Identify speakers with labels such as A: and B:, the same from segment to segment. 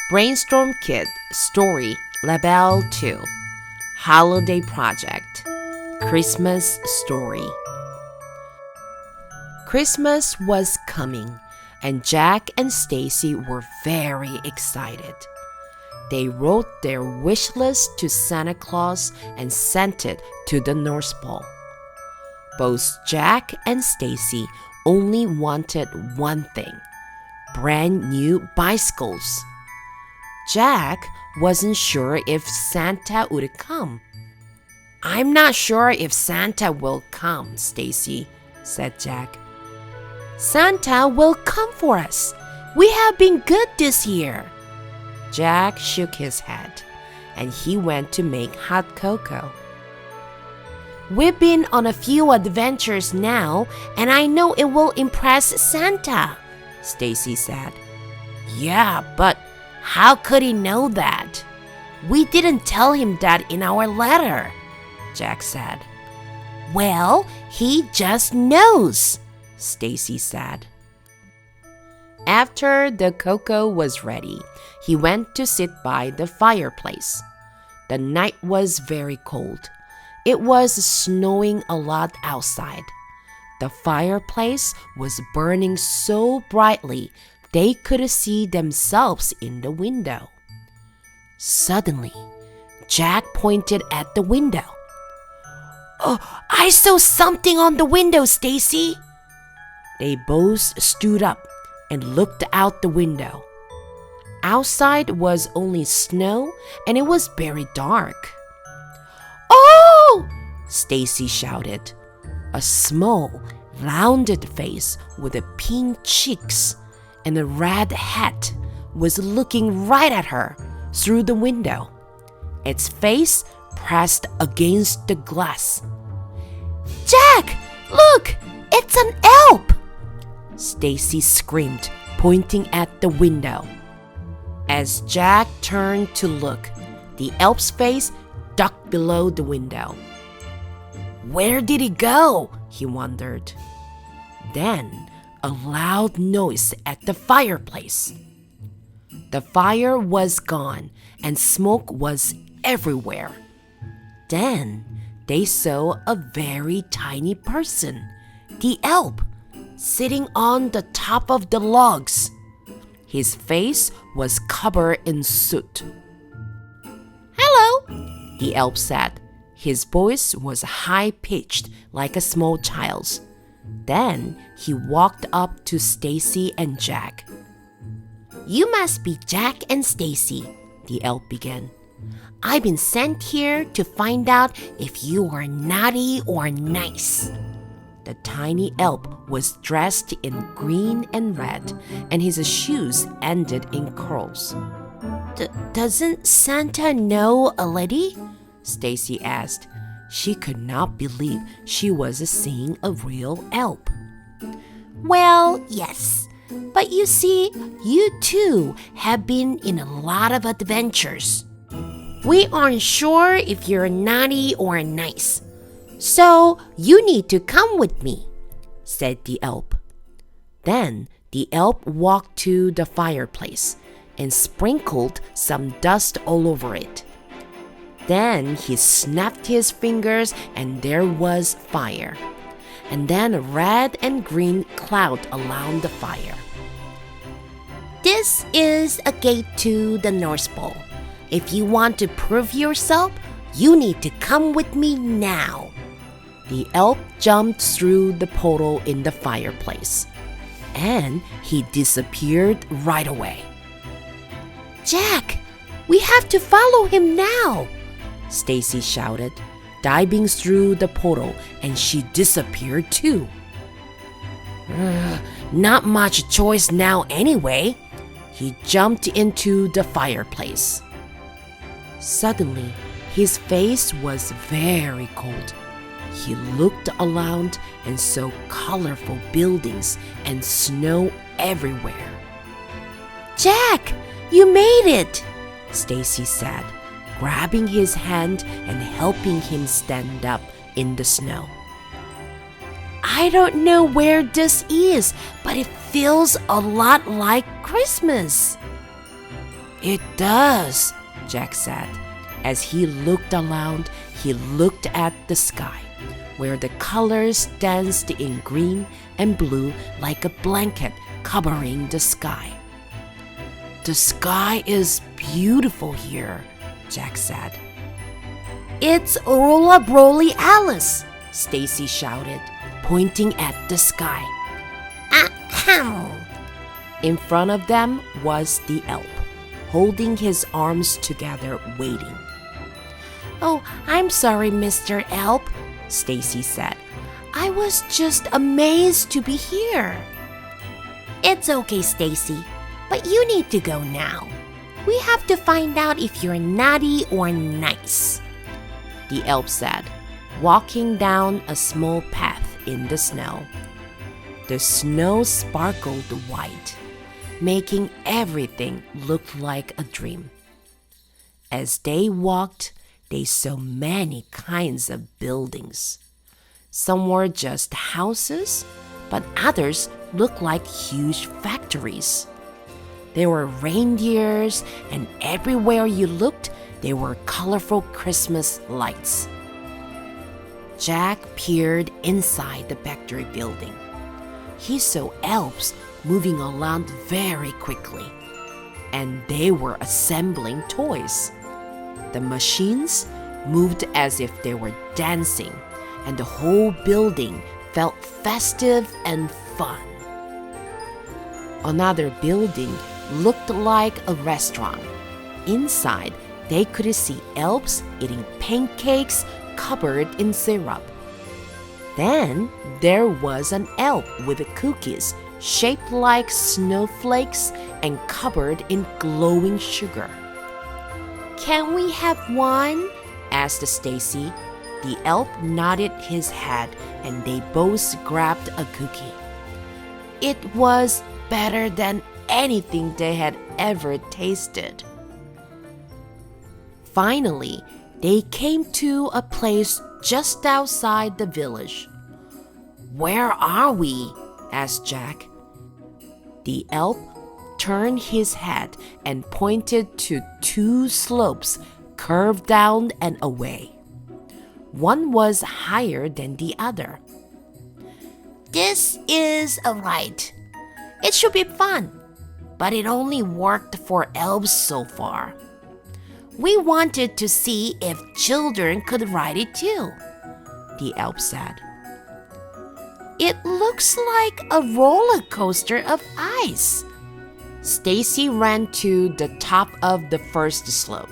A: Brainstormkid Story Level 2 Holiday Project Christmas Story. Christmas was coming, and Jack and Stacy were very excited. They wrote their wish list to Santa Claus and sent it to the North Pole. Both Jack and Stacy only wanted one thing: brand new bicycles. Jack wasn't sure if Santa would come. "I'm not sure if Santa will come, Stacy," said Jack. "Santa will come for us. We have been good this year." Jack shook his head, and he went to make hot cocoa. "We've been on a few adventures now, and I know it will impress Santa," Stacy said. "Yeah, but how could he know that? We didn't tell him that in our letter," Jack said. "Well, he just knows," Stacy said. After the cocoa was ready, he went to sit by the fireplace. The night was very cold. It was snowing a lot outside. The fireplace was burning so brightly they could see themselves in the window. Suddenly, Jack pointed at the window. "Oh, I saw something on the window, Stacy." They both stood up and looked out the window. Outside was only snow, and it was very dark. "Oh!" Stacy shouted. A small, rounded face with pink cheeks and a red hat was looking right at her through the window. Its face pressed against the glass. "Jack, look! It's an elf!" Stacy screamed, pointing at the window. As Jack turned to look, the elf's face ducked below the window. Where did he go? He wondered. Then a loud noise at the fireplace. The fire was gone and smoke was everywhere. Then they saw a very tiny person, the elf, sitting on the top of the logs. His face was covered in soot. "Hello," the elf said. His voice was high-pitched like a small child's. Then he walked up to Stacy and Jack. "You must be Jack and Stacy," the elf began. "I've been sent here to find out if you are naughty or nice." The tiny elf was dressed in green and red, and his shoes ended in curls. Doesn't Santa know already?" Stacy asked. She could not believe she was seeing a real elf. "Well, yes. But you see, you too have been in a lot of adventures. We aren't sure if you're naughty or nice. So you need to come with me," said the elf. Then the elf walked to the fireplace and sprinkled some dust all over it. Then he snapped his fingers and there was fire, and then a red and green cloud around the fire. "This is a gate to the North Pole. If you want to prove yourself, you need to come with me now." The elf jumped through the portal in the fireplace, and he disappeared right away. "Jack, we have to follow him now," Stacy shouted, diving through the portal, and she disappeared too. Not much choice now anyway." He jumped into the fireplace. Suddenly, his face was very cold. He looked around and saw colorful buildings and snow everywhere. "Jack, you made it," Stacy said, grabbing his hand and helping him stand up in the snow. "I don't know where this is, but it feels a lot like Christmas." It does, Jack said. As he looked around, he looked at the sky, where the colors danced in green and blue like a blanket covering the sky. The sky is beautiful here, Jack said. It's Rolla Broly Alice, Stacy shouted, pointing at the sky. Ahem! In front of them was the elf, holding his arms together, waiting. Oh, I'm sorry, Mr. Elf, Stacy said. I was just amazed to be here. It's okay, Stacy, but you need to go now. We have to find out if you're naughty or nice, the elf said, walking down a small path in the snow. The snow sparkled white, making everything look like a dream. As they walked, they saw many kinds of buildings. Some were just houses, but others looked like huge factories. There were reindeers, and everywhere you looked, there were colorful Christmas lights. Jack peered inside the factory building. He saw elves moving around very quickly, and they were assembling toys. The machines moved as if they were dancing, and the whole building felt festive and fun. Another building looked like a restaurant. Inside, they could see elves eating pancakes covered in syrup. Then there was an elf with cookies shaped like snowflakes and covered in glowing sugar. Can we have one? Asked Stacy. The elf nodded his head and they both grabbed a cookie. It was better than anything they had ever tasted. Finally, they came to a place just outside the village. Where are we? Asked Jack. The elf turned his head and pointed to two slopes curved down and away. One was higher than the other. This is a ride. It should be fun, but it only worked for elves so far. We wanted to see if children could ride it too, the elf said. It looks like a roller coaster of ice. Stacy ran to the top of the first slope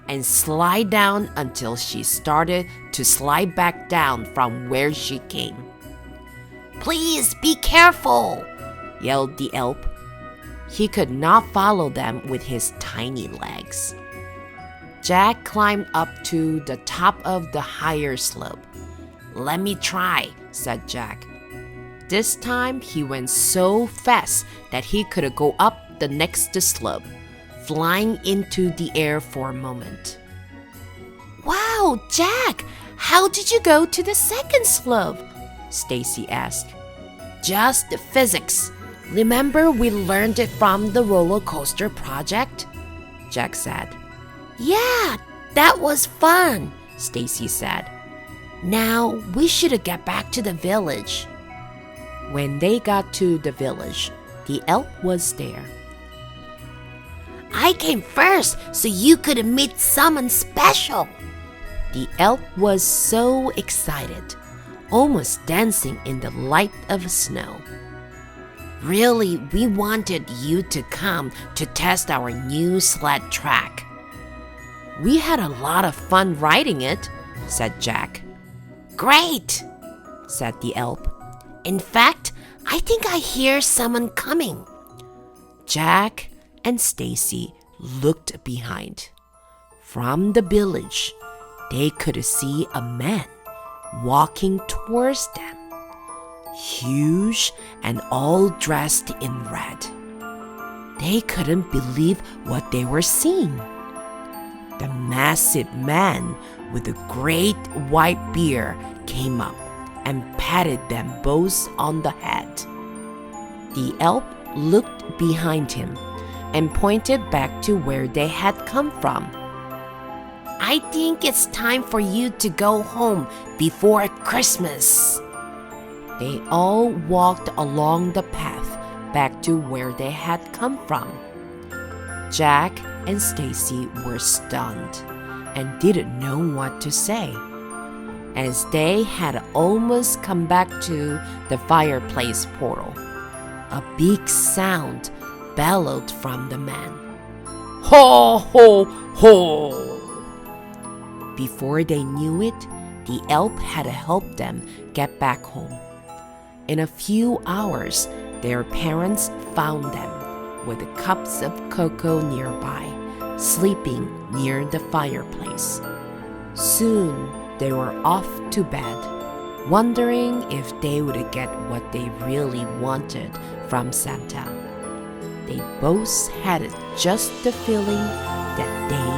A: and slid down until she started to slide back down from where she came. Please be careful, yelled the elf. He could not follow them with his tiny legs. Jack climbed up to the top of the higher slope. Let me try, said Jack. This time he went so fast that he could go up the next slope, flying into the air for a moment. Wow, Jack, how did you go to the second slope? Stacy asked. Just physics. Remember we learned it from the roller coaster project? Jack said. Yeah, that was fun, Stacy said. Now we should get back to the village. When they got to the village, the elf was there. I came first so you could meet someone special. The elf was so excited, almost dancing in the light of snow. Really, we wanted you to come to test our new sled track. We had a lot of fun riding it, said Jack. Great, said the elf. In fact, I think I hear someone coming. Jack and Stacy looked behind. From the village, they could see a man walking towards them, huge and all dressed in red. They couldn't believe what they were seeing. The massive man with a great white beard came up and patted them both on the head. The elf looked behind him and pointed back to where they had come from. I think it's time for you to go home before Christmas. They all walked along the path back to where they had come from. Jack and Stacy were stunned and didn't know what to say. As they had almost come back to the fireplace portal, a big sound bellowed from the man. Ho, ho, ho! Before they knew it, the elf had helped them get back home. In a few hours, their parents found them with cups of cocoa nearby, sleeping near the fireplace. Soon, they were off to bed, wondering if they would get what they really wanted from Santa. They both had just the feeling that they